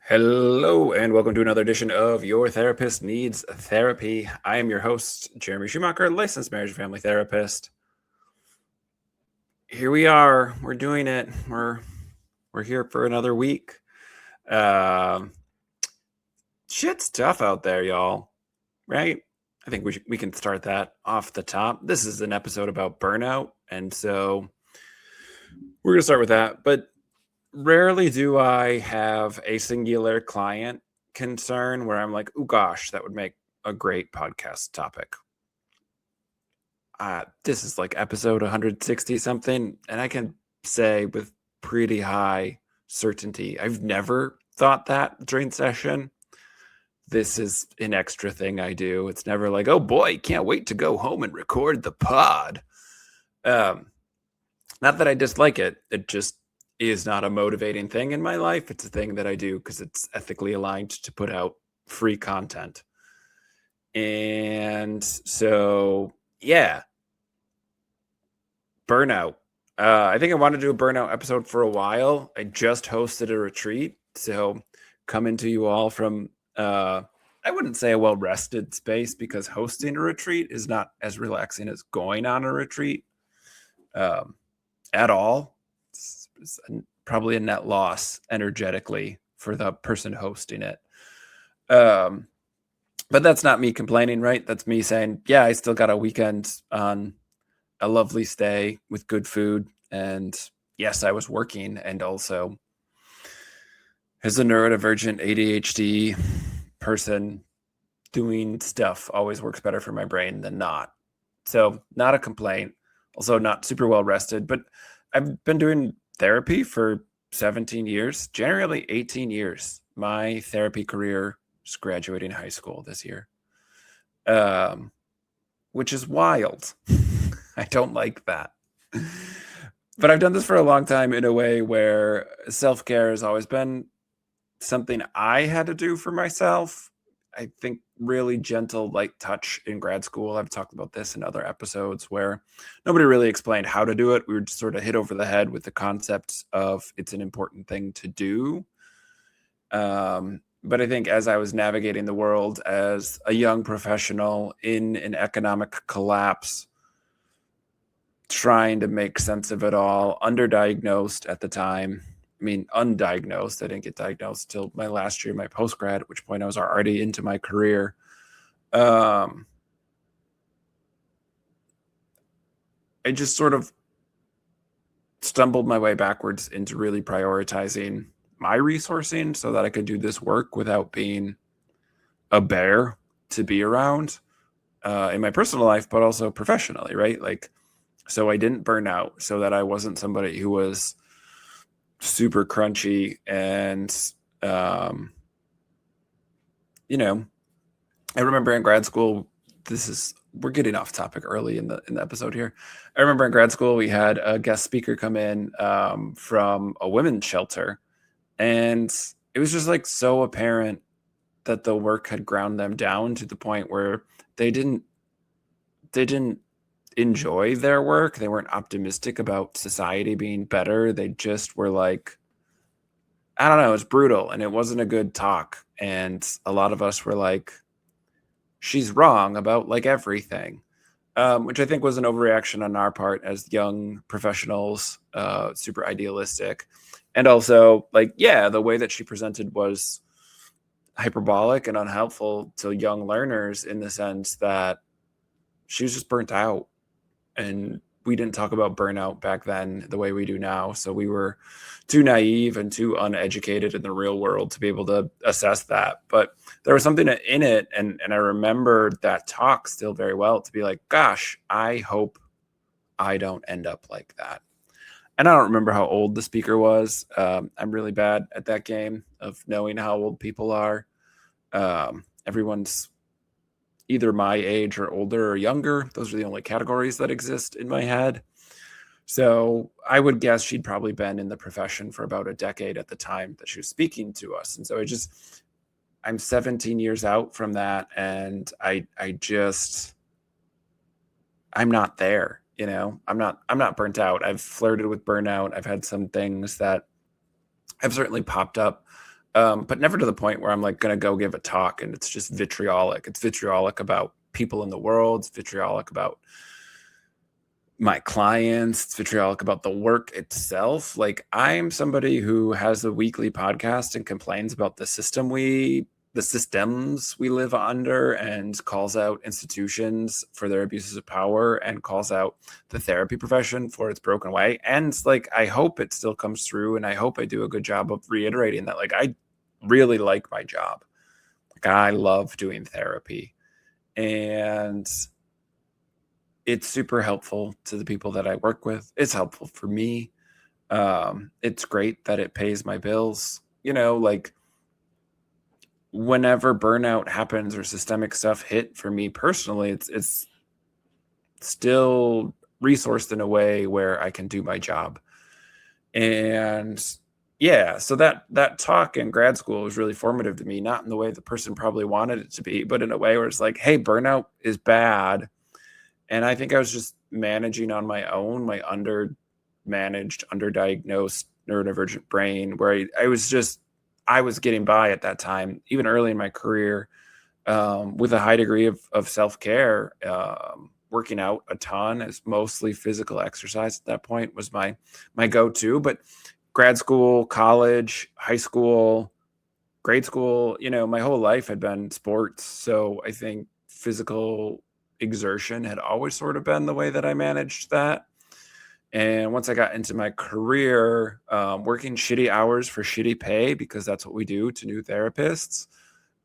Hello, and welcome to another edition of Your Therapist Needs Therapy. I am your host, Jeremy Schumacher, licensed marriage and family therapist. Here we are. We're doing it. We're here for another week. Shit's tough out there, y'all. Right? I think we can start that off the top. This is an episode about burnout, and so we're gonna start with that. But rarely do I have a singular client concern where I'm like, oh gosh, that would make a great podcast topic. This is like episode 160 something, and I can say with pretty high certainty, I've never thought that during session. This is an extra thing I do. It's never like, oh boy, can't wait to go home and record the pod. Not that I dislike it. It just is not a motivating thing in my life. It's a thing that I do because it's ethically aligned to put out free content. And so, yeah. Burnout. I think I wanted to do a burnout episode for a while. I just hosted a retreat. So coming to you all from, I wouldn't say a well-rested space, because hosting a retreat is not as relaxing as going on a retreat at all. It's probably a net loss energetically for the person hosting it. But that's not me complaining, right? That's me saying, yeah, I still got a weekend on a lovely stay with good food. And yes, I was working. And also, as a neurodivergent ADHD person, doing stuff always works better for my brain than not. So not a complaint. Also not super well rested, but I've been doing therapy for 17 years, generally 18 years. My therapy career is graduating high school this year, which is wild. I don't like that. But I've done this for a long time in a way where self-care has always been something I had to do for myself. I think really gentle, light touch in grad school. I've talked about this in other episodes where nobody really explained how to do it. We were just sort of hit over the head with the concept of it's an important thing to do. But I think as I was navigating the world as a young professional in an economic collapse, trying to make sense of it all, underdiagnosed at the time. I mean, undiagnosed. I didn't get diagnosed till my last year, my post-grad, at which point I was already into my career. I just sort of stumbled my way backwards into really prioritizing my resourcing so that I could do this work without being a bear to be around in my personal life, but also professionally, right? Like, so I didn't burn out, so that I wasn't somebody who was super crunchy. And, I remember in grad school, we're getting off topic early in the episode here. I remember in grad school, we had a guest speaker come in from a women's shelter. And it was just like so apparent that the work had ground them down to the point where they didn't enjoy their work. They weren't optimistic about society being better. They just were like, I don't know, it's brutal. And it wasn't a good talk. And a lot of us were like, she's wrong about like everything, which I think was an overreaction on our part as young professionals, super idealistic. And also like, yeah, the way that she presented was hyperbolic and unhelpful to young learners in the sense that she was just burnt out. And we didn't talk about burnout back then the way we do now. So we were too naive and too uneducated in the real world to be able to assess that. But there was something in it. And I remember that talk still very well, to be like, gosh, I hope I don't end up like that. And I don't remember how old the speaker was. I'm really bad at that game of knowing how old people are. Everyone's either my age or older or younger. Those are the only categories that exist in my head. So I would guess she'd probably been in the profession for about a decade at the time that she was speaking to us. And so I'm 17 years out from that. And I'm not there, I'm not burnt out. I've flirted with burnout. I've had some things that have certainly popped up but never to the point where I'm like going to go give a talk and it's just vitriolic. It's vitriolic about people in the world. It's vitriolic about my clients. It's vitriolic about the work itself. Like, I'm somebody who has a weekly podcast and complains about the systems we live under, and calls out institutions for their abuses of power, and calls out the therapy profession for its broken way. And like, I hope it still comes through, and I hope I do a good job of reiterating that. Like, I really like my job. Like, I love doing therapy, and it's super helpful to the people that I work with. It's helpful for me. It's great that it pays my bills. Like, whenever burnout happens or systemic stuff hit for me personally, it's still resourced in a way where I can do my job. And yeah, so that talk in grad school was really formative to me, not in the way the person probably wanted it to be, but in a way where it's like, hey, burnout is bad. And I think I was just managing on my own, my undermanaged, underdiagnosed neurodivergent brain, where I was getting by at that time, even early in my career, with a high degree of self-care. Working out a ton, as mostly physical exercise at that point was my go-to. But grad school, college, high school, grade school, my whole life had been sports. So I think physical exertion had always sort of been the way that I managed that. And once I got into my career, working shitty hours for shitty pay, because that's what we do to new therapists,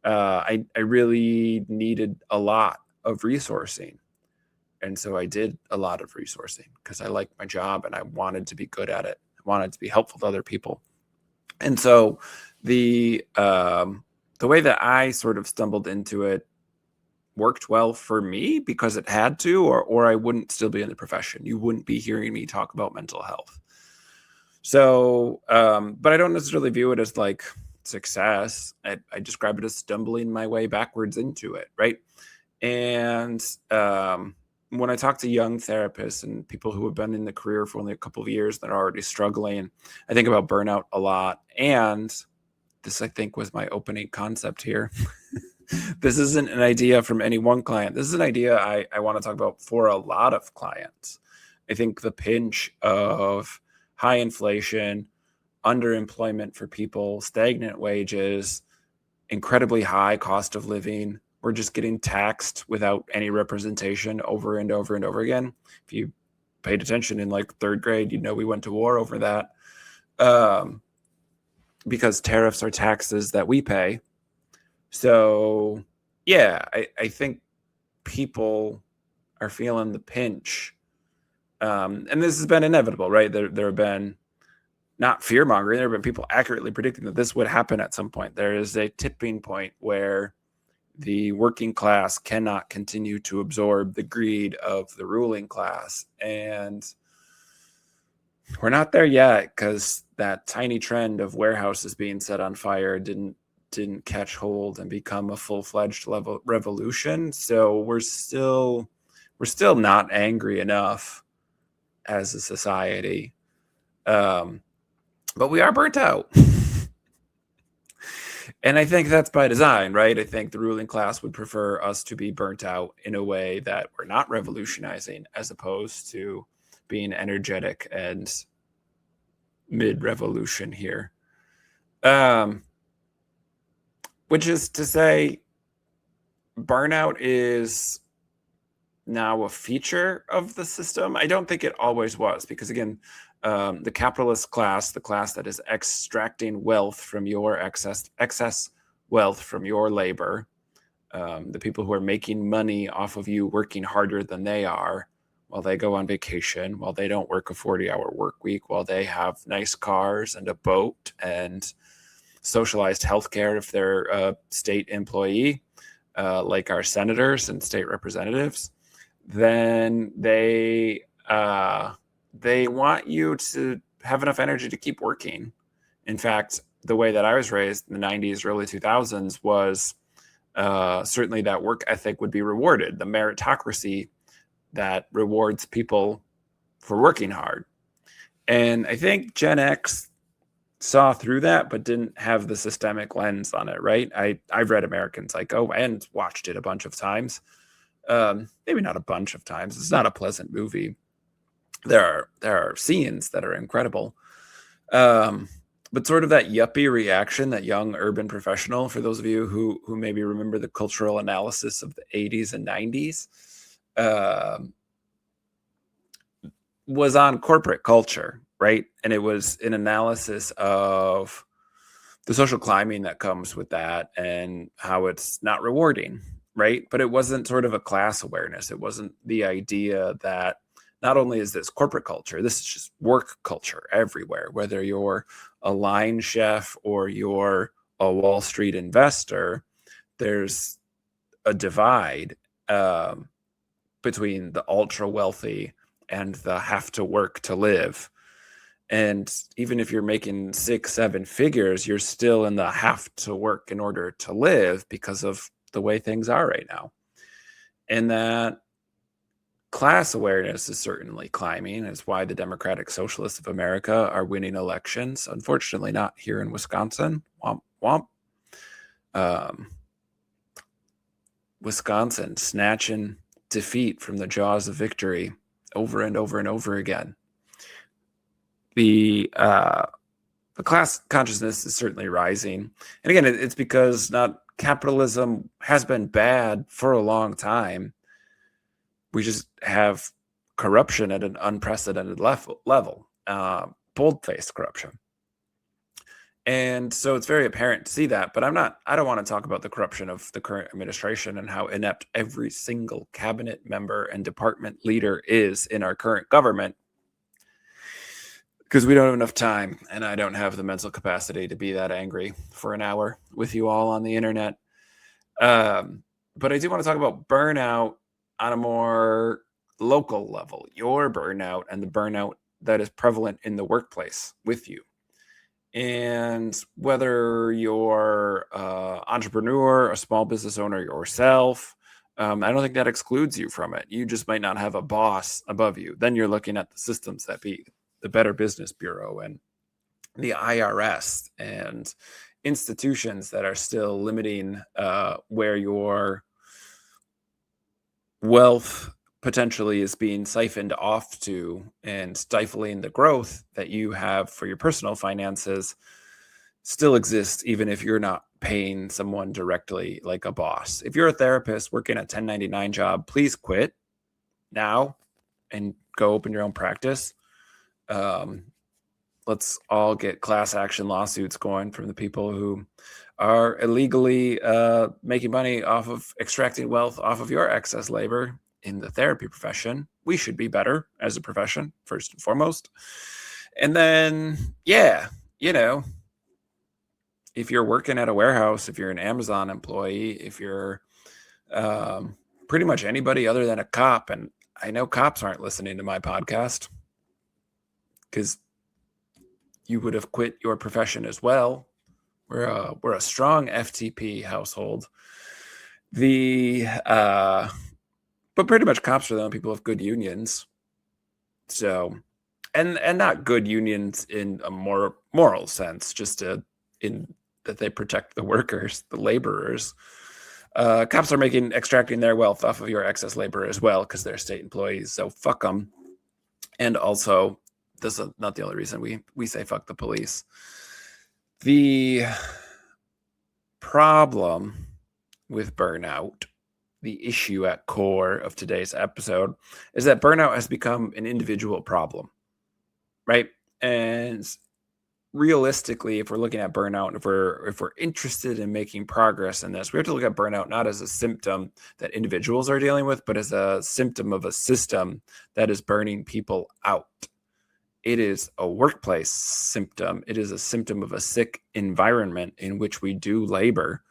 I really needed a lot of resourcing. And so I did a lot of resourcing because I liked my job and I wanted to be good at it. I wanted to be helpful to other people. And so the way that I sort of stumbled into it worked well for me because it had to, or I wouldn't still be in the profession. You wouldn't be hearing me talk about mental health. So, but I don't necessarily view it as like success. I describe it as stumbling my way backwards into it, right? And when I talk to young therapists and people who have been in the career for only a couple of years that are already struggling, I think about burnout a lot. And this, I think, was my opening concept here. This isn't an idea from any one client. This is an idea I want to talk about for a lot of clients. I think the pinch of high inflation, underemployment for people, stagnant wages, incredibly high cost of living. We're just getting taxed without any representation over and over and over again. If you paid attention in like third grade, we went to war over that, because tariffs are taxes that we pay. So yeah, I think people are feeling the pinch. And this has been inevitable, right? There have been, not fear mongering, there have been people accurately predicting that this would happen at some point. There is a tipping point where the working class cannot continue to absorb the greed of the ruling class. And we're not there yet, because that tiny trend of warehouses being set on fire didn't catch hold and become a full-fledged revolution. So we're still not angry enough as a society. But we are burnt out. And I think that's by design, right? I think the ruling class would prefer us to be burnt out in a way that we're not revolutionizing, as opposed to being energetic and mid-revolution here. Which is to say, burnout is now a feature of the system. I don't think it always was, because again, the capitalist class, the class that is extracting wealth from your excess wealth from your labor, the people who are making money off of you working harder than they are, while they go on vacation, while they don't work a 40-hour work week, while they have nice cars and a boat and socialized healthcare if they're a state employee, like our senators and state representatives, then they want you to have enough energy to keep working. In fact, the way that I was raised in the 90s, early 2000s was certainly that work ethic would be rewarded, the meritocracy that rewards people for working hard. And I think Gen X saw through that, but didn't have the systemic lens on it, right? I've read American Psycho and watched it a bunch of times. Maybe not a bunch of times. It's not a pleasant movie. There are scenes that are incredible. But sort of that yuppie reaction, that young urban professional, for those of you who maybe remember the cultural analysis of the 80s and 90s, was on corporate culture, right? And it was an analysis of the social climbing that comes with that and how it's not rewarding, right? But it wasn't sort of a class awareness. It wasn't the idea that not only is this corporate culture, this is just work culture everywhere, whether you're a line chef or you're a Wall Street investor, there's a divide between the ultra wealthy and the have to work to live. And even if you're making 6-7 figures, you're still in the have to work in order to live because of the way things are right now. And that class awareness is certainly climbing. It's why the Democratic Socialists of America are winning elections. Unfortunately, not here in Wisconsin. Womp womp. Wisconsin snatching defeat from the jaws of victory over and over and over again. The class consciousness is certainly rising. And again, it's because not capitalism has been bad for a long time. We just have corruption at an unprecedented level, bold-faced corruption. And so it's very apparent to see that, but I don't want to talk about the corruption of the current administration and how inept every single cabinet member and department leader is in our current government, because we don't have enough time, and I don't have the mental capacity to be that angry for an hour with you all on the internet. But I do want to talk about burnout on a more local level, your burnout and the burnout that is prevalent in the workplace with you. And whether you're an entrepreneur, a small business owner yourself, I don't think that excludes you from it. You just might not have a boss above you. Then you're looking at the systems that be the Better Business Bureau and the IRS and institutions that are still limiting where your wealth potentially is being siphoned off to and stifling the growth that you have for your personal finances still exists, even if you're not paying someone directly like a boss. If you're a therapist working a 1099 job, please quit now and go open your own practice. Let's all get class action lawsuits going from the people who are illegally making money off of extracting wealth off of your excess labor in the therapy profession. We should be better as a profession, first and foremost. And then, yeah, if you're working at a warehouse, if you're an Amazon employee, if you're pretty much anybody other than a cop, and I know cops aren't listening to my podcast because you would have quit your profession as well. We're a strong FTP household. But pretty much cops are the only people with good unions. So, and not good unions in a more moral sense, just in that they protect the workers, the laborers. Cops are extracting their wealth off of your excess labor as well because they're state employees. So fuck them. And also, this is not the only reason we say fuck the police. The problem with burnout, the issue at core of today's episode, is that burnout has become an individual problem, right? And realistically, if we're looking at burnout, if we're interested in making progress in this, we have to look at burnout not as a symptom that individuals are dealing with, but as a symptom of a system that is burning people out. It is a workplace symptom. It is a symptom of a sick environment in which we do labor,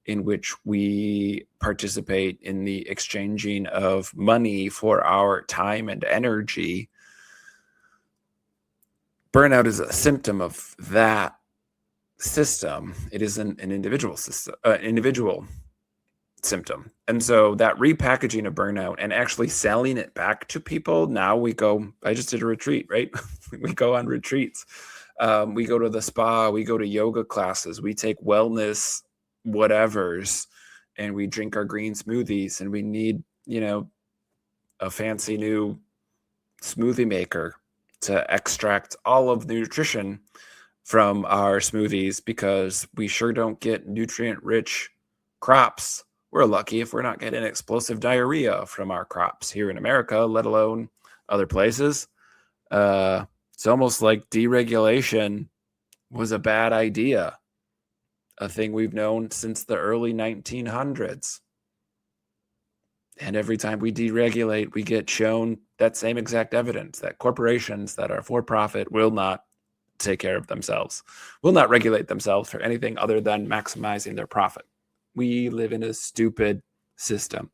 in which we participate in the exchanging of money for our time and energy. Burnout is a symptom of that system. It isn't an individual symptom. And so that repackaging of burnout and actually selling it back to people, now I just did a retreat, right? We go on retreats. We go to the spa, we go to yoga classes, we take wellness whatevers, and we drink our green smoothies, and we need, a fancy new smoothie maker to extract all of the nutrition from our smoothies, because we sure don't get nutrient rich crops. We're lucky if we're not getting explosive diarrhea from our crops here in America, let alone other places. It's almost like deregulation was a bad idea, a thing we've known since the early 1900s. And every time we deregulate, we get shown that same exact evidence that corporations that are for profit will not take care of themselves, will not regulate themselves for anything other than maximizing their profit. We live in a stupid system,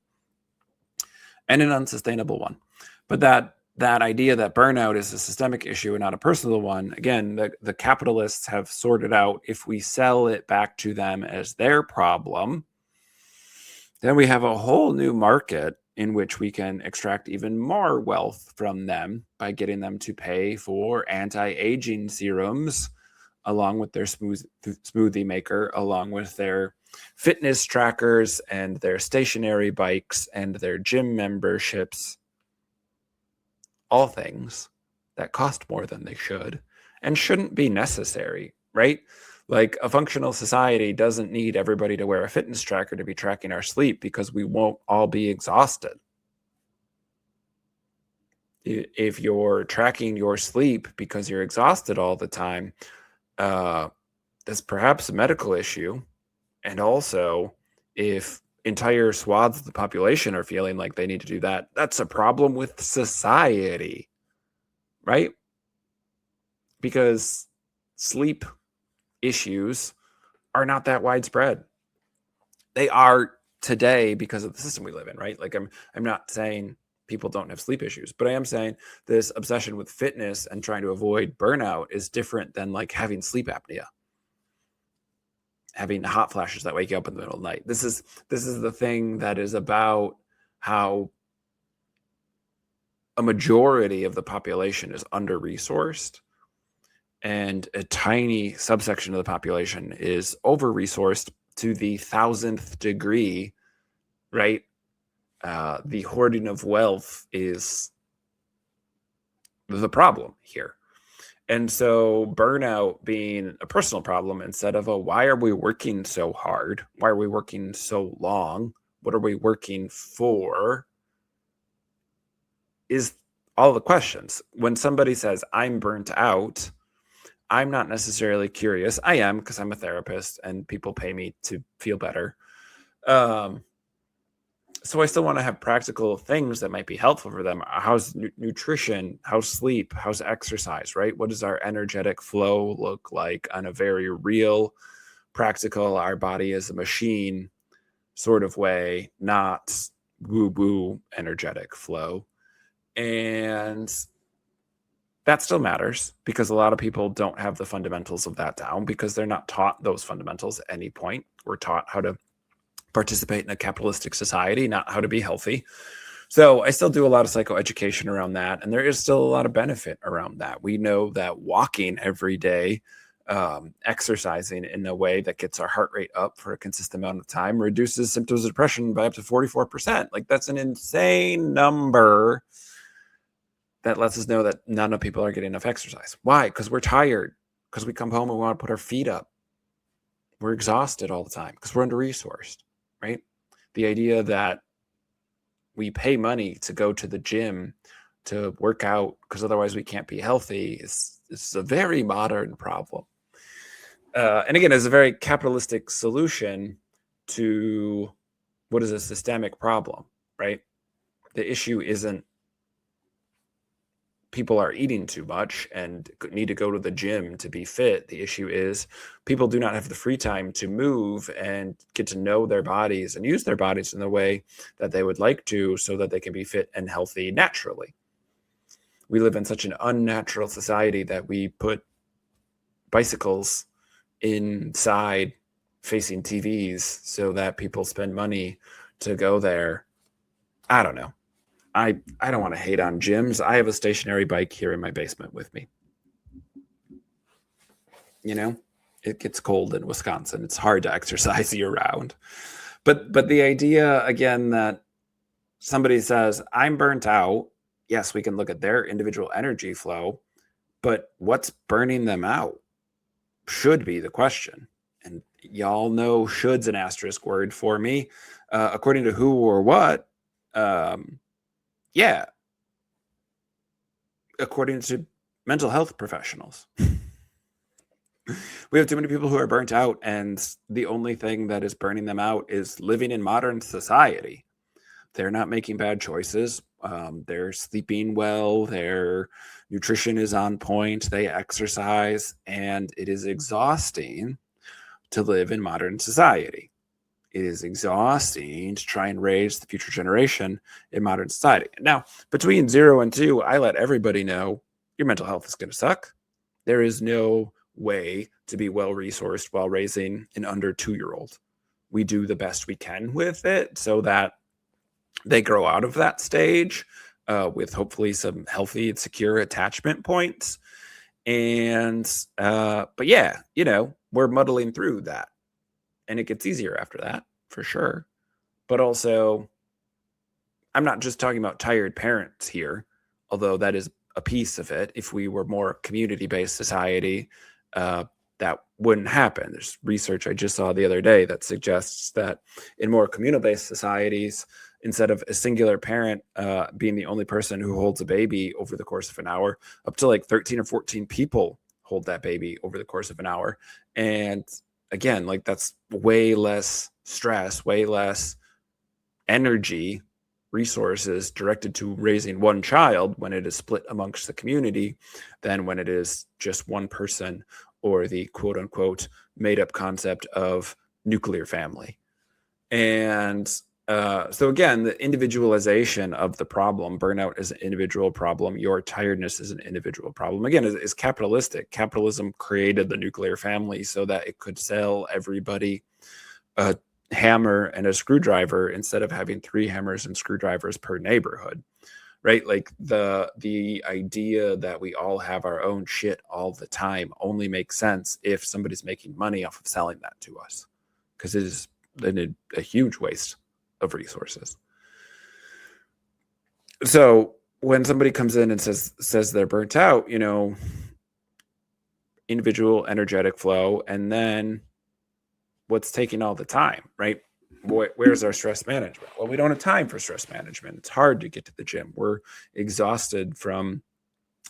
and an unsustainable one. But that idea that burnout is a systemic issue and not a personal one, again, the capitalists have sorted out, if we sell it back to them as their problem, then we have a whole new market in which we can extract even more wealth from them by getting them to pay for anti-aging serums, along with their smoothie maker, along with their fitness trackers and their stationary bikes and their gym memberships. All things that cost more than they should and shouldn't be necessary, right? Like, a functional society doesn't need everybody to wear a fitness tracker to be tracking our sleep, because we won't all be exhausted. If you're tracking your sleep because you're exhausted all the time, that's perhaps a medical issue. And also, if entire swaths of the population are feeling like they need to do that, that's a problem with society, right? Because sleep issues are not that widespread. They are today because of the system we live in, right? Like, I'm not saying people don't have sleep issues, but I am saying this obsession with fitness and trying to avoid burnout is different than like having sleep apnea, having hot flashes that wake you up in the middle of the night. This is the thing that is about how a majority of the population is under-resourced, and a tiny subsection of the population is over-resourced to the 1,000th degree, right? The hoarding of wealth is the problem here. And so burnout being a personal problem instead of a why are we working so hard? Why are we working so long? What are we working for? Is all the questions. When somebody says, I'm burnt out, I'm not necessarily curious. I am, because I'm a therapist and people pay me to feel better. So I still want to have practical things that might be helpful for them. How's nutrition? How's sleep? How's exercise, right? What does our energetic flow look like on a very real, practical, our body is a machine sort of way, not woo-woo energetic flow. And that still matters, because a lot of people don't have the fundamentals of that down, because they're not taught those fundamentals at any point. We're taught how to participate in a capitalistic society, not how to be healthy. So I still do a lot of psychoeducation around that, and there is still a lot of benefit around that. We know that walking every day, exercising in a way that gets our heart rate up for a consistent amount of time, reduces symptoms of depression by up to 44%. Like, that's an insane number that lets us know that not enough people are getting enough exercise. Why? Because we're tired, because we come home and we want to put our feet up. We're exhausted all the time because we're under-resourced, right? The idea that we pay money to go to the gym to work out because otherwise we can't be healthy is a very modern problem. And again, it's a very capitalistic solution to what is a systemic problem, right? The issue isn't people are eating too much and need to go to the gym to be fit. The issue is people do not have the free time to move and get to know their bodies and use their bodies in the way that they would like to, so that they can be fit and healthy naturally. We live in such an unnatural society that we put bicycles inside facing TVs so that people spend money to go there. I don't know. I don't want to hate on gyms. I have a stationary bike here in my basement with me. you know, it gets cold in Wisconsin. It's hard to exercise year round. But the idea again that somebody says, I'm burnt out. Yes, we can look at their individual energy flow, but what's burning them out should be the question. And y'all know should's an asterisk word for me. According to who or what, yeah, according to mental health professionals. We have too many people who are burnt out, and the only thing that is burning them out is living in modern society. They're not making bad choices. They're sleeping well. Their nutrition is on point. They exercise, and it is exhausting to live in modern society. It is exhausting to try and raise the future generation in modern society. Now, between 0 and 2, I let everybody know your mental health is going to suck. There is no way to be well-resourced while raising an under 2-year-old. We do the best we can with it so that they grow out of that stage with hopefully some healthy and secure attachment points. And, but yeah, we're muddling through that. And it gets easier after that, for sure. But also, I'm not just talking about tired parents here, although that is a piece of it. If we were more community-based society, that wouldn't happen. There's research I just saw the other day that suggests that in more communal-based societies, instead of a singular parent being the only person who holds a baby over the course of an hour, up to like 13 or 14 people hold that baby over the course of an hour. And again, like that's way less stress, way less energy resources directed to raising one child when it is split amongst the community than when it is just one person or the quote unquote made up concept of nuclear family. And so again, the individualization of the problem, burnout is an individual problem. Your tiredness is an individual problem. Again, is capitalistic. Capitalism created the nuclear family so that it could sell everybody a hammer and a screwdriver instead of having 3 hammers and screwdrivers per neighborhood, right? Like the idea that we all have our own shit all the time only makes sense if somebody's making money off of selling that to us, because it is a huge waste of resources. So when somebody comes in and says they're burnt out, individual energetic flow, and then what's taking all the time, right? Where's our stress management? Well, we don't have time for stress management. It's hard to get to the gym. We're exhausted from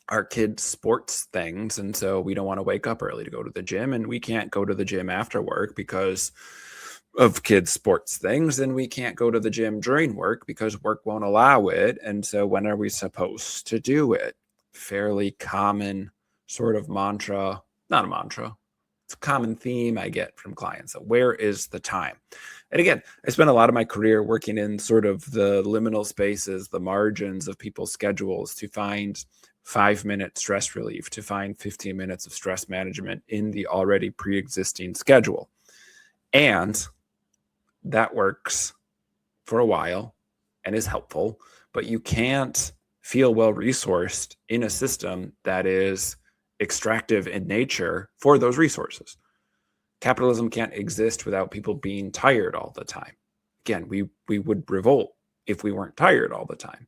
our kids' sports things, and so we don't want to wake up early to go to the gym, and we can't go to the gym after work because of kids' sports things, and we can't go to the gym during work because work won't allow it. And so when are we supposed to do it? Fairly common sort of mantra, not a mantra. It's a common theme I get from clients. So where is the time? And again, I spent a lot of my career working in sort of the liminal spaces, the margins of people's schedules to find 5-minute stress relief, to find 15 minutes of stress management in the already pre-existing schedule. And that works for a while and is helpful, but you can't feel well-resourced in a system that is extractive in nature for those resources. Capitalism can't exist without people being tired all the time. Again, we would revolt if we weren't tired all the time.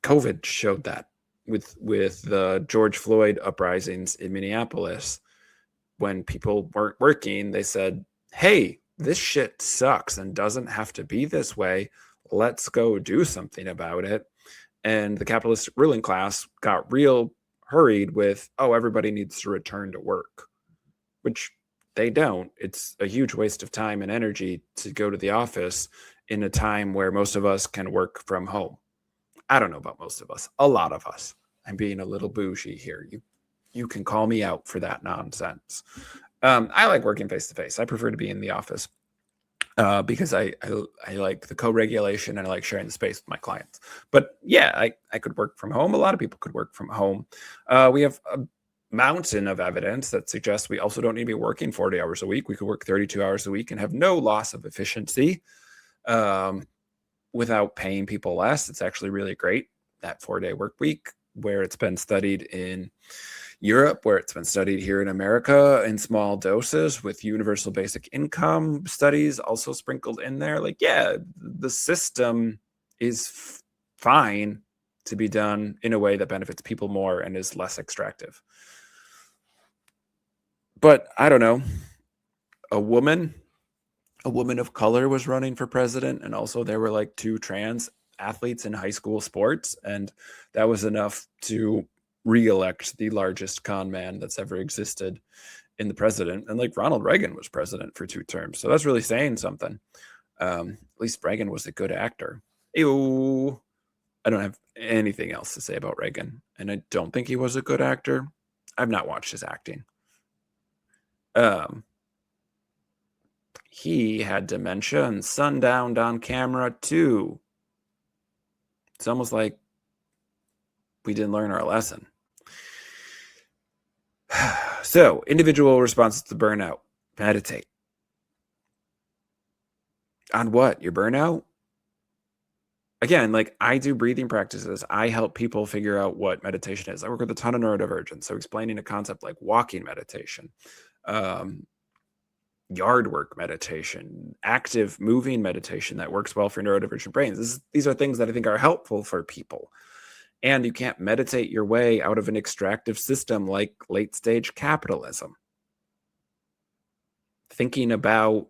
COVID showed that with the George Floyd uprisings in Minneapolis. When people weren't working, they said, hey, this shit sucks and doesn't have to be this way. Let's go do something about it. And the capitalist ruling class got real hurried with, oh, everybody needs to return to work, which they don't. It's a huge waste of time and energy to go to the office in a time where most of us can work from home. I don't know about most of us, a lot of us. I'm being a little bougie here. You can call me out for that nonsense. I like working face-to-face. I prefer to be in the office because I like the co-regulation and I like sharing the space with my clients. But yeah, I could work from home. A lot of people could work from home. We have a mountain of evidence that suggests we also don't need to be working 40 hours a week. We could work 32 hours a week and have no loss of efficiency without paying people less. It's actually really great, that 4-day work week. where it's been studied in Europe, where it's been studied here in America in small doses with universal basic income studies also sprinkled in there. Like, yeah, the system is fine to be done in a way that benefits people more and is less extractive. But I don't know, a woman of color was running for president, and also there were like 2 trans athletes in high school sports, and that was enough to re-elect the largest con man that's ever existed in the president. And like Ronald Reagan was president for 2 terms, so that's really saying something. At least Reagan was a good actor. Ew. I don't have anything else to say about Reagan, and I don't think he was a good actor. I've not watched his acting. He had dementia and sundowned on camera too. It's almost like we didn't learn our lesson. So, individual responses to burnout. Meditate. On what? Your burnout? Again, like I do breathing practices. I help people figure out what meditation is. I work with a ton of neurodivergence. So explaining a concept like walking meditation, yard work meditation, active moving meditation that works well for neurodivergent brains. These are things that I think are helpful for people. And you can't meditate your way out of an extractive system like late stage capitalism. Thinking about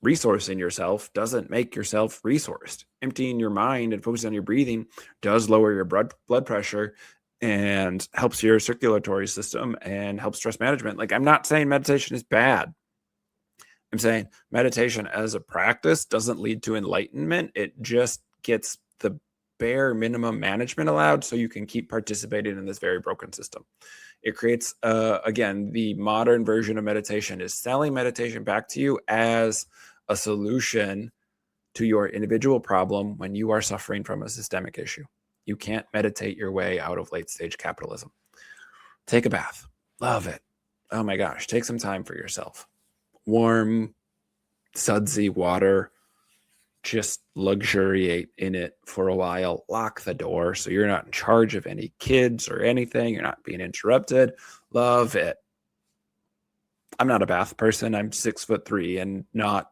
resourcing yourself doesn't make yourself resourced. Emptying your mind and focusing on your breathing does lower your blood pressure and helps your circulatory system and helps stress management. Like, I'm not saying meditation is bad. I'm saying meditation as a practice doesn't lead to enlightenment. It just gets the bare minimum management allowed so you can keep participating in this very broken system. It creates, again, the modern version of meditation is selling meditation back to you as a solution to your individual problem when you are suffering from a systemic issue. You can't meditate your way out of late stage capitalism. Take a bath. Love it. Oh my gosh. Take some time for yourself. Warm, sudsy water. Just luxuriate in it for a while. Lock the door so you're not in charge of any kids or anything. You're not being interrupted. Love it. I'm not a bath person. I'm 6'3" and not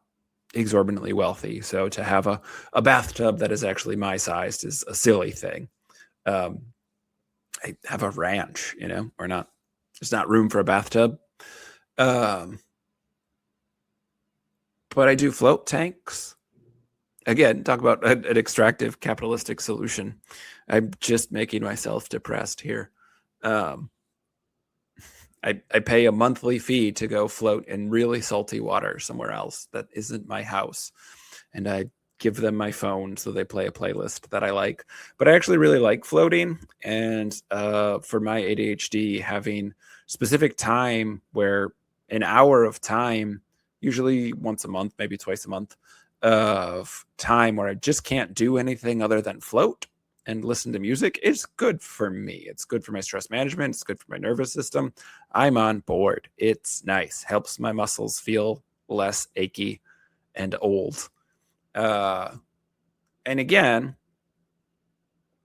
exorbitantly wealthy. So to have a bathtub that is actually my size is a silly thing. I have a ranch, there's not room for a bathtub. But I do float tanks. Again, talk about an extractive capitalistic solution. I'm just making myself depressed here. I pay a monthly fee to go float in really salty water somewhere else that isn't my house. And I give them my phone so they play a playlist that I like. But I actually really like floating. And for my ADHD, having specific time where an hour of time, usually once a month, maybe twice a month, of time where I just can't do anything other than float and listen to music is good for me. It's good for my stress management. It's good for my nervous system. I'm on board. It's nice. Helps my muscles feel less achy and old. And again,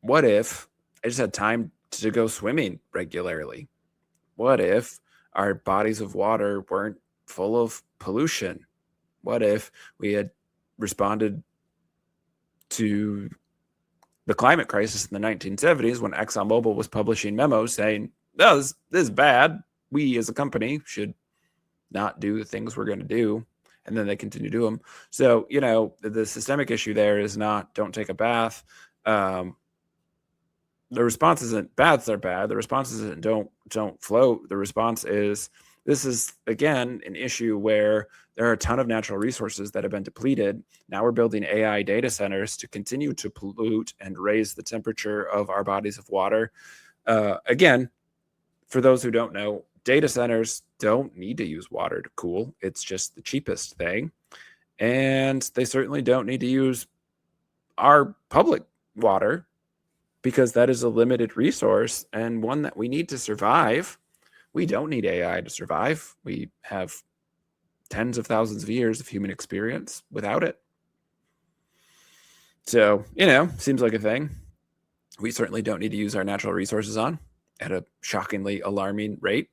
what if I just had time to go swimming regularly? What if our bodies of water weren't full of pollution? What if we had responded to the climate crisis in the 1970s when ExxonMobil was publishing memos saying, no, this is bad. We as a company should not do the things we're going to do. And then they continue to do them. So, the systemic issue there is not don't take a bath. The response isn't baths are bad. The response isn't don't float. The response is this is, again, an issue where there are a ton of natural resources that have been depleted. Now we're building AI data centers to continue to pollute and raise the temperature of our bodies of water. Again, for those who don't know, data centers don't need to use water to cool. It's just the cheapest thing. And they certainly don't need to use our public water because that is a limited resource and one that we need to survive. We don't need AI to survive. We have tens of thousands of years of human experience without it. So, seems like a thing. we certainly don't need to use our natural resources on at a shockingly alarming rate.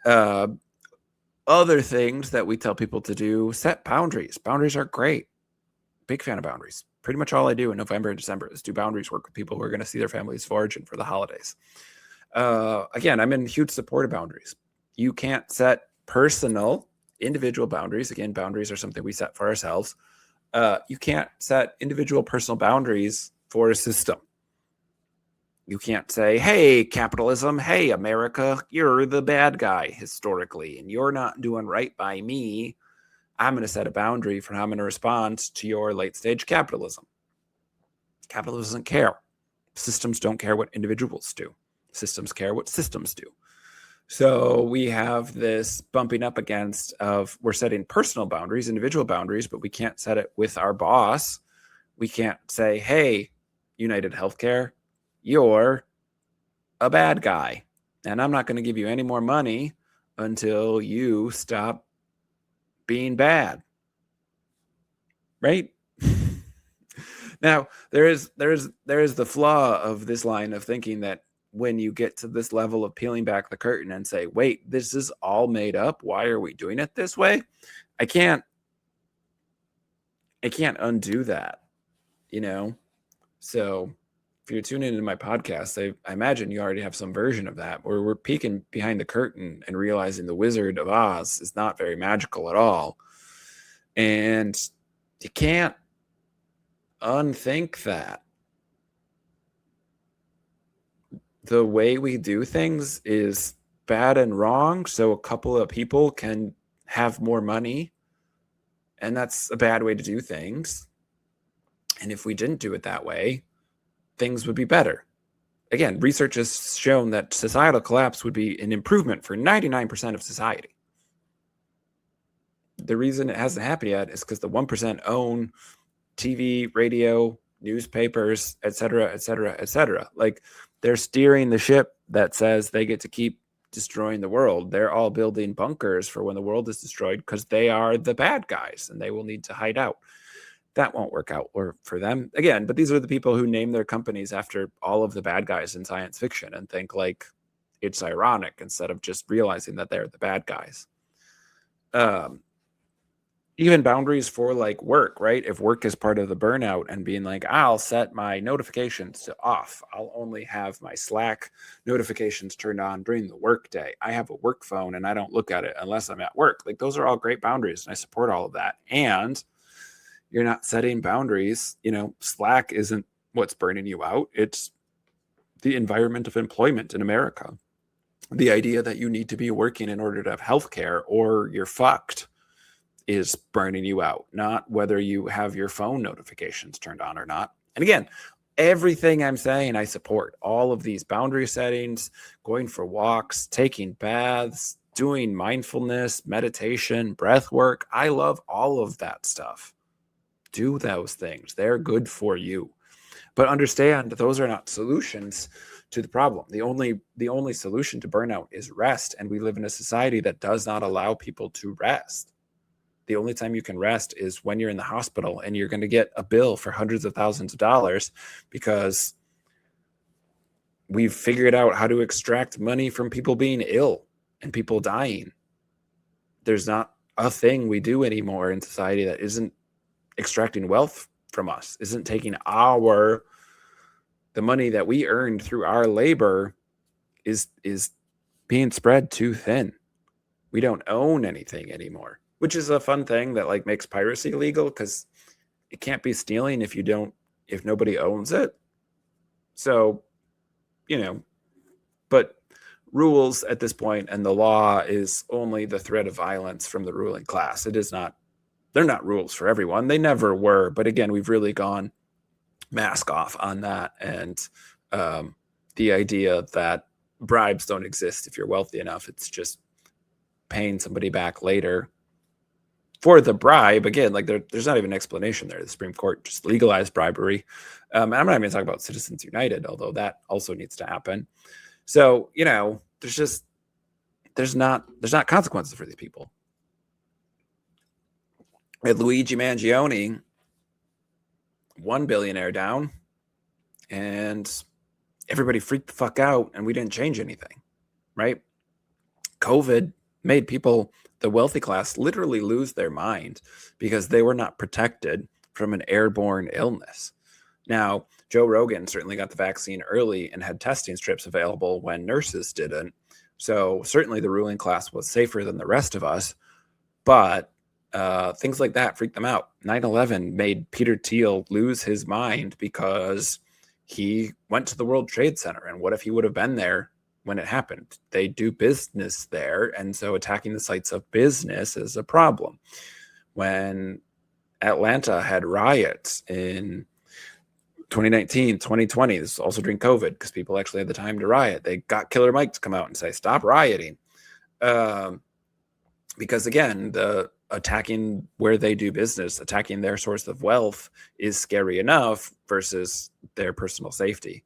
Other things that we tell people to do, set boundaries. Boundaries are great. Big fan of boundaries. Pretty much all I do in November and December is do boundaries work with people who are going to see their families for Origin for the holidays. Again, I'm in huge support of boundaries. You can't set personal, individual boundaries. Again, boundaries are something we set for ourselves. You can't set individual personal boundaries for a system. You can't say, hey, capitalism, hey, America, you're the bad guy historically, and you're not doing right by me. I'm going to set a boundary for how I'm going to respond to your late stage capitalism. Capitalism doesn't care. Systems don't care what individuals do. Systems care what systems do. So we have this bumping up against of we're setting personal boundaries, individual boundaries, but we can't set it with our boss. We can't say, hey, United Healthcare, you're a bad guy, and I'm not going to give you any more money until you stop being bad. Right? Now, there is the flaw of this line of thinking that when you get to this level of peeling back the curtain and say, wait, this is all made up. Why are we doing it this way? I can't undo that, you know? So if you're tuning into my podcast, I imagine you already have some version of that where we're peeking behind the curtain and realizing the Wizard of Oz is not very magical at all. And you can't unthink that. The way we do things is bad and wrong, so a couple of people can have more money, and that's a bad way to do things. And if we didn't do it that way, things would be better. Again, research has shown that societal collapse would be an improvement for 99% of society. The reason it hasn't happened yet is because the 1% own TV, radio, newspapers, et cetera, et cetera, et cetera. Like, they're steering the ship that says they get to keep destroying the world. They're all building bunkers for when the world is destroyed because they are the bad guys and they will need to hide out. That won't work out for them. Again, but these are the people who name their companies after all of the bad guys in science fiction and think like it's ironic instead of just realizing that they're the bad guys. Even boundaries for like work, right? If work is part of the burnout and being like, I'll set my notifications to off. I'll only have my Slack notifications turned on during the work day. I have a work phone and I don't look at it unless I'm at work. Like, those are all great boundaries and I support all of that. And you're not setting boundaries. You know, Slack isn't what's burning you out. It's the environment of employment in America. The idea that you need to be working in order to have healthcare or you're fucked is burning you out, not whether you have your phone notifications turned on or not. And again, everything I'm saying, I support all of these boundary settings, going for walks, taking baths, doing mindfulness, meditation, breath work. I love all of that stuff. Do those things. They're good for you. But understand those are not solutions to the problem. The only solution to burnout is rest. And we live in a society that does not allow people to rest. The only time you can rest is when you're in the hospital and you're going to get a bill for hundreds of thousands of dollars because we've figured out how to extract money from people being ill and people dying. There's not a thing we do anymore in society that isn't extracting wealth from us, isn't taking the money that we earned through our labor is being spread too thin. We don't own anything anymore, which is a fun thing that like makes piracy legal because it can't be stealing if nobody owns it. So, but rules at this point and the law is only the threat of violence from the ruling class. They're not rules for everyone. They never were. But again, we've really gone mask off on that. And the idea that bribes don't exist if you're wealthy enough, it's just paying somebody back later for the bribe. Again, like there's not even an explanation there. The Supreme Court just legalized bribery. I'm not even talking about Citizens United, although that also needs to happen. So, there's not consequences for these people. We had Luigi Mangione, one billionaire down, and everybody freaked the fuck out, and we didn't change anything, right? COVID made people, the wealthy class, literally lose their mind because they were not protected from an airborne illness. Now, Joe Rogan certainly got the vaccine early and had testing strips available when nurses didn't. So certainly the ruling class was safer than the rest of us, but things like that freaked them out. 9/11 made Peter Thiel lose his mind because he went to the World Trade Center. And what if he would have been there when it happened? They do business there. And so attacking the sites of business is a problem. When Atlanta had riots in 2019, 2020, this is also during COVID because people actually had the time to riot. They got Killer Mike to come out and say, stop rioting. Because again, the attacking where they do business, attacking their source of wealth is scary enough versus their personal safety.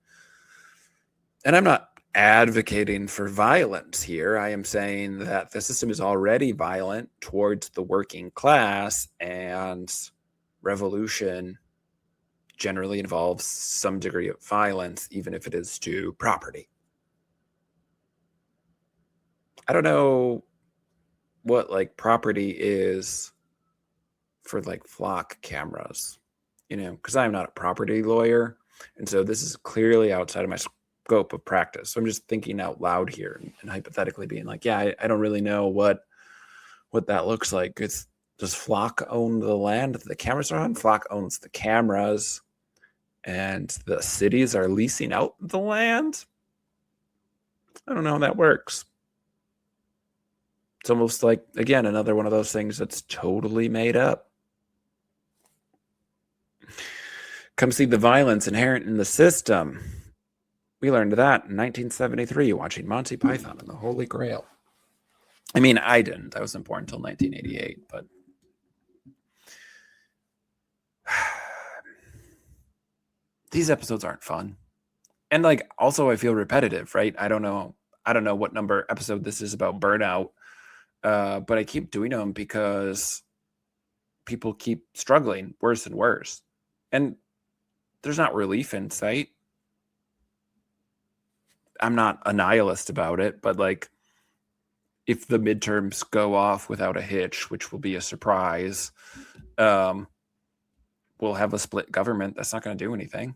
And I'm not advocating for violence here. I am saying that the system is already violent towards the working class, and revolution generally involves some degree of violence, even if it is to property. I don't know what like property is for like flock cameras, because I'm not a property lawyer. And so this is clearly outside of my scope of practice. So I'm just thinking out loud here and hypothetically being like, yeah, I don't really know what that looks like. Does Flock own the land that the cameras are on? Flock owns the cameras, and the cities are leasing out the land. I don't know how that works. It's almost like, again, another one of those things that's totally made up. Come see the violence inherent in the system. We learned that in 1973 watching Monty Python and the Holy Grail. I mean, I didn't. That wasn't born until 1988, but these episodes aren't fun. And like, also I feel repetitive, right? I don't know what number episode this is about burnout. But I keep doing them because people keep struggling worse and worse. And there's not relief in sight. I'm not a nihilist about it, but like, if the midterms go off without a hitch, which will be a surprise, we'll have a split government. That's not going to do anything,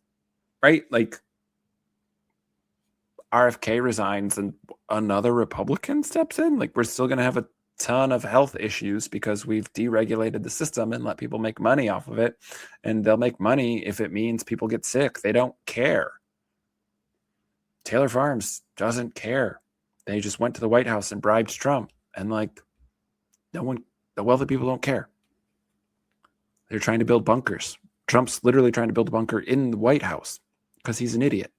right? Like, RFK resigns and another Republican steps in. Like, we're still going to have a ton of health issues because we've deregulated the system and let people make money off of it. And they'll make money if it means people get sick. They don't care. Taylor Farms doesn't care. They just went to the White House and bribed Trump. And like, the wealthy people don't care. They're trying to build bunkers. Trump's literally trying to build a bunker in the White House because he's an idiot.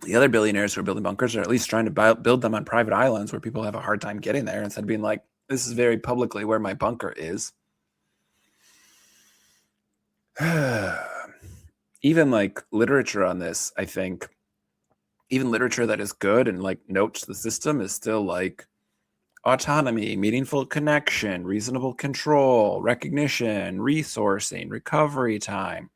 The other billionaires who are building bunkers are at least trying to build them on private islands where people have a hard time getting there, instead of being like, this is very publicly where my bunker is. Even like literature on this, I think, even literature that is good and like notes the system is still like autonomy, meaningful connection, reasonable control, recognition, resourcing, recovery time,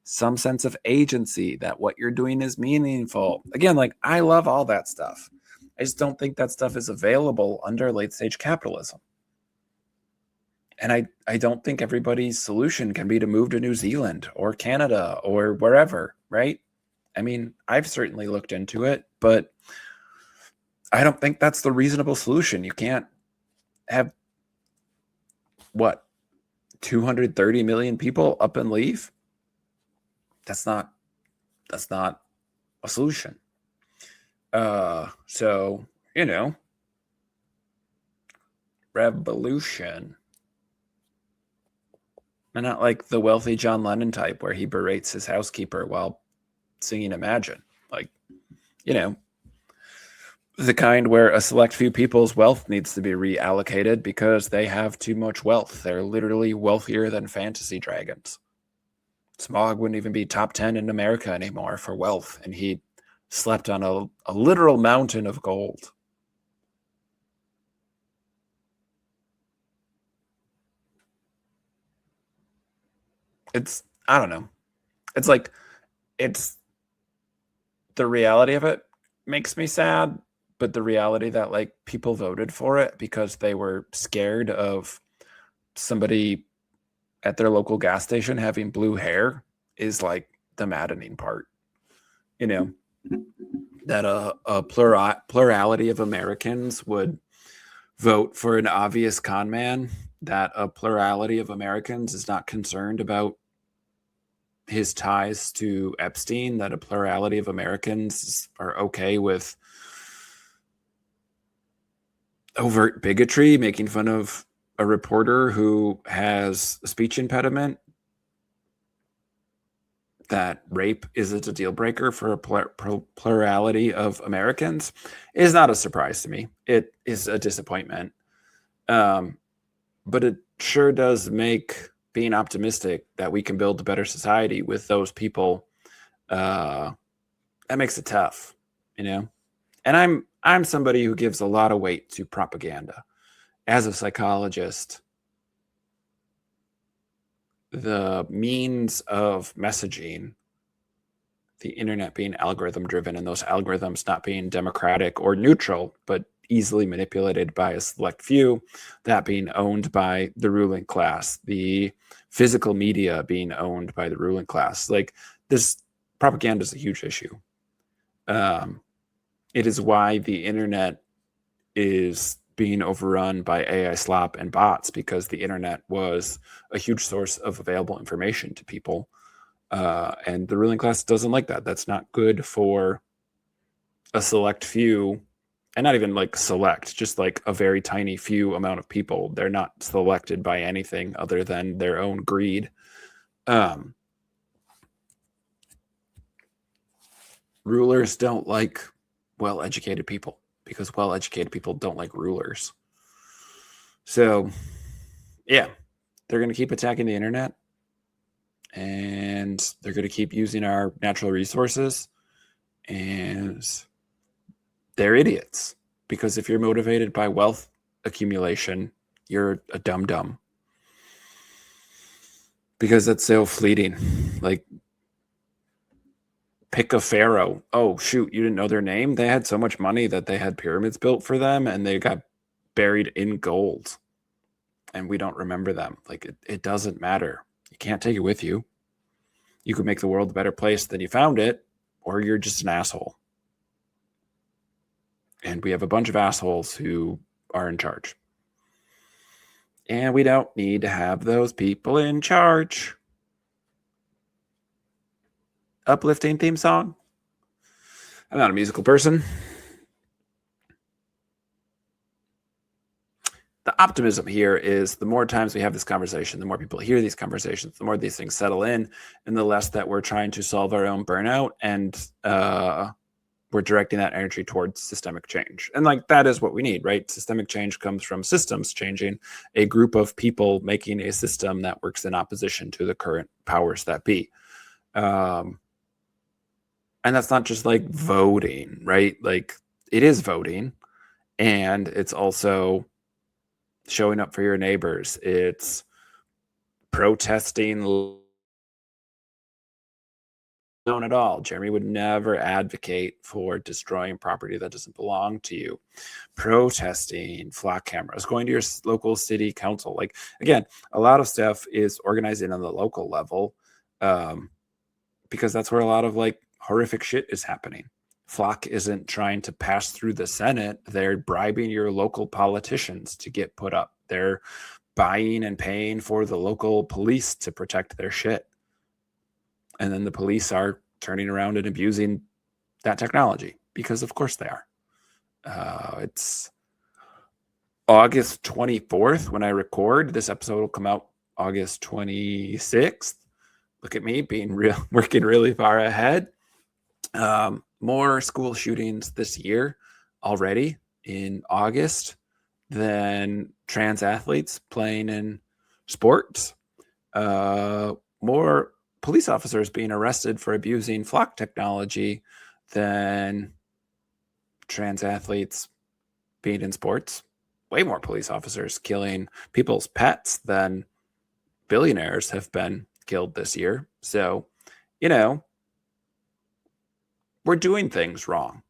some sense of agency, that what you're doing is meaningful. Again, like, I love all that stuff. I just don't think that stuff is available under late stage capitalism. And I don't think everybody's solution can be to move to New Zealand or Canada or wherever, right? I mean, I've certainly looked into it, but I don't think that's the reasonable solution. You can't have, 230 million people up and leave? That's not a solution. So, revolution. And not like the wealthy John Lennon type where he berates his housekeeper while singing Imagine. Like, the kind where a select few people's wealth needs to be reallocated because they have too much wealth. They're literally wealthier than fantasy dragons. Smog wouldn't even be top 10 in America anymore for wealth, and he slept on a literal mountain of gold. It's I don't know. It's like, it's the reality of it makes me sad, but the reality that like people voted for it because they were scared of somebody at their local gas station having blue hair is like the maddening part. You know, that plurality of Americans would vote for an obvious con man, that a plurality of Americans is not concerned about his ties to Epstein, that a plurality of Americans are okay with overt bigotry, making fun of a reporter who has a speech impediment, that rape isn't a deal breaker for a plurality of Americans, is not a surprise to me. It is a disappointment. But it sure does make being optimistic that we can build a better society with those people, that makes it tough, you know? And I'm somebody who gives a lot of weight to propaganda. As a psychologist, the means of messaging, the internet being algorithm driven, and those algorithms not being democratic or neutral, but easily manipulated by a select few, that being owned by the ruling class, the physical media being owned by the ruling class. Like, this propaganda is a huge issue. It is why the internet is being overrun by AI slop and bots, because the internet was a huge source of available information to people. And the ruling class doesn't like that. That's not good for a select few, and not even like select, just like a very tiny few amount of people. They're not selected by anything other than their own greed. Rulers don't like well-educated people, because well-educated people don't like rulers. So, yeah, they're going to keep attacking the internet, and they're going to keep using our natural resources, and they're idiots, because if you're motivated by wealth accumulation, you're a dum-dum, because that's so fleeting. Like, pick a pharaoh. Oh, shoot, you didn't know their name? They had so much money that they had pyramids built for them, and they got buried in gold, and we don't remember them. Like, it doesn't matter. You can't take it with you. You could make the world a better place than you found it, or you're just an asshole. And we have a bunch of assholes who are in charge. And we don't need to have those people in charge. Uplifting theme song. I'm not a musical person. The optimism here is the more times we have this conversation, the more people hear these conversations, the more these things settle in, and the less that we're trying to solve our own burnout, and we're directing that energy towards systemic change. And like, that is what we need, right? Systemic change comes from systems changing, a group of people making a system that works in opposition to the current powers that be. And that's not just like voting, right? Like, it is voting, and it's also showing up for your neighbors. It's protesting. Don't at all. Jeremy would never advocate for destroying property that doesn't belong to you. Protesting, flock cameras, going to your local city council. Like, again, a lot of stuff is organizing on the local level, because that's where a lot of like horrific shit is happening. Flock isn't trying to pass through the Senate. They're bribing your local politicians to get put up. They're buying and paying for the local police to protect their shit. And then the police are turning around and abusing that technology, because of course they are. It's August 24th when I record. This episode will come out August 26th. Look at me working really far ahead. More school shootings this year already in August than trans athletes playing in sports. More police officers being arrested for abusing flock technology than trans athletes being in sports. Way more police officers killing people's pets than billionaires have been killed this year. So, you know, we're doing things wrong.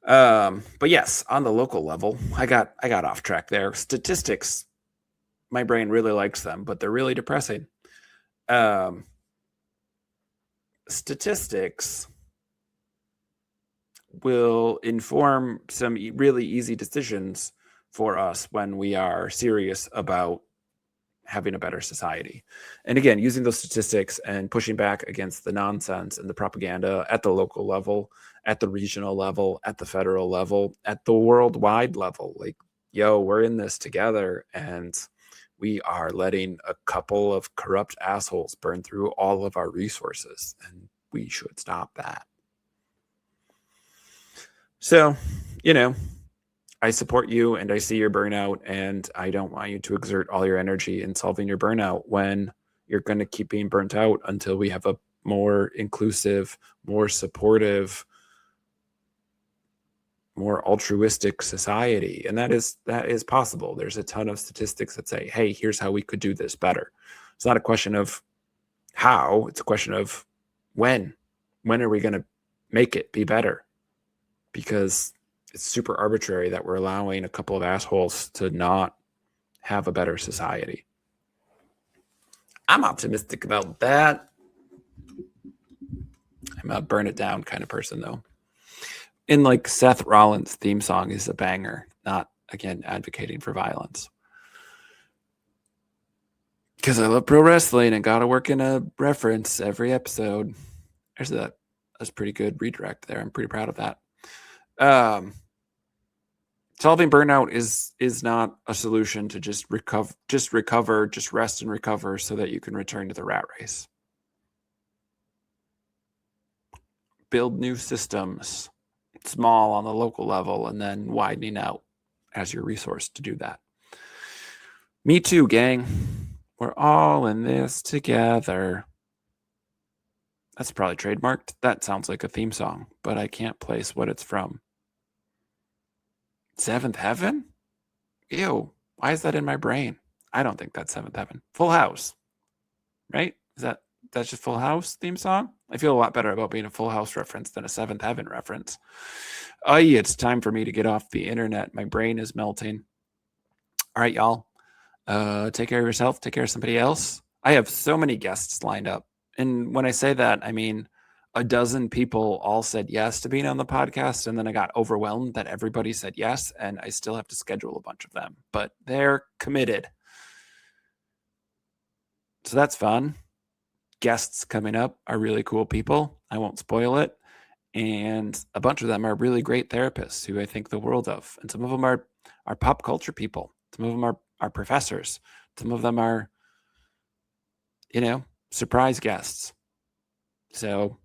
But yes, on the local level, I got off track there. Statistics, my brain really likes them, but they're really depressing. Statistics will inform some really easy decisions for us when we are serious about having a better society. And again, using those statistics and pushing back against the nonsense and the propaganda at the local level, at the regional level, at the federal level, at the worldwide level. Like, yo, we're in this together, and we are letting a couple of corrupt assholes burn through all of our resources, and we should stop that. So, I support you and I see your burnout, and I don't want you to exert all your energy in solving your burnout when you're going to keep being burnt out until we have a more inclusive, more supportive, more altruistic society. And that is possible. There's a ton of statistics that say, hey, here's how we could do this better. It's not a question of how, it's a question of when. When are we going to make it be better? Because it's super arbitrary that we're allowing a couple of assholes to not have a better society. I'm optimistic about that. I'm a burn it down kind of person, though. In like Seth Rollins' theme song is a banger, not, again, advocating for violence. Because I love pro wrestling and gotta work in a reference every episode. There's that's a pretty good redirect there. I'm pretty proud of that. Solving burnout is not a solution to just rest and recover so that you can return to the rat race. Build new systems, small on the local level, and then widening out as your resource to do that. Me too, gang. We're all in this together. That's probably trademarked. That sounds like a theme song, but I can't place what it's from. Seventh Heaven? Ew, why is that in my brain? I don't think that's Seventh Heaven. Full House, right? That's just Full House theme song? I feel a lot better about being a Full House reference than a Seventh Heaven reference. Oh, yeah, it's time for me to get off the internet. My brain is melting. All right, y'all. Take care of yourself. Take care of somebody else. I have so many guests lined up. And when I say that, I mean a dozen people all said yes to being on the podcast. And then I got overwhelmed that everybody said yes. And I still have to schedule a bunch of them. But they're committed. So that's fun. Guests coming up are really cool people. I won't spoil it. And a bunch of them are really great therapists who I think the world of. And some of them are pop culture people. Some of them are professors. Some of them are, surprise guests. So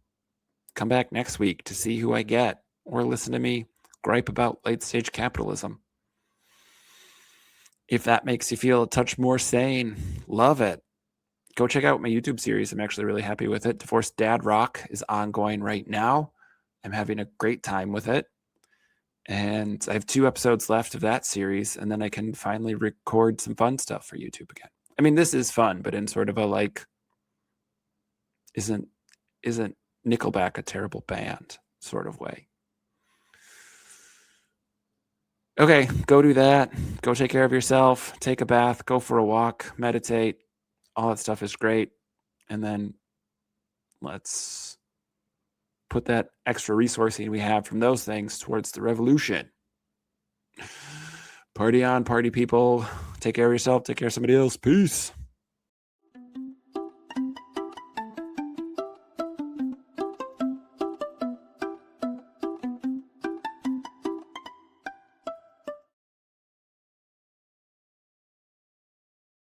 come back next week to see who I get, or listen to me gripe about late stage capitalism. If that makes you feel a touch more sane, love it. Go check out my YouTube series. I'm actually really happy with it. Divorced Dad Rock is ongoing right now. I'm having a great time with it. And I have 2 episodes left of that series, and then I can finally record some fun stuff for YouTube again. I mean, this is fun, but in sort of a like, isn't Nickelback a terrible band sort of way. Okay, go do that. Go take care of yourself. Take a bath. Go for a walk. Meditate. All that stuff is great. And then let's put that extra resourcing we have from those things towards the revolution. Party on, party people. Take care of yourself. Take care of somebody else. Peace.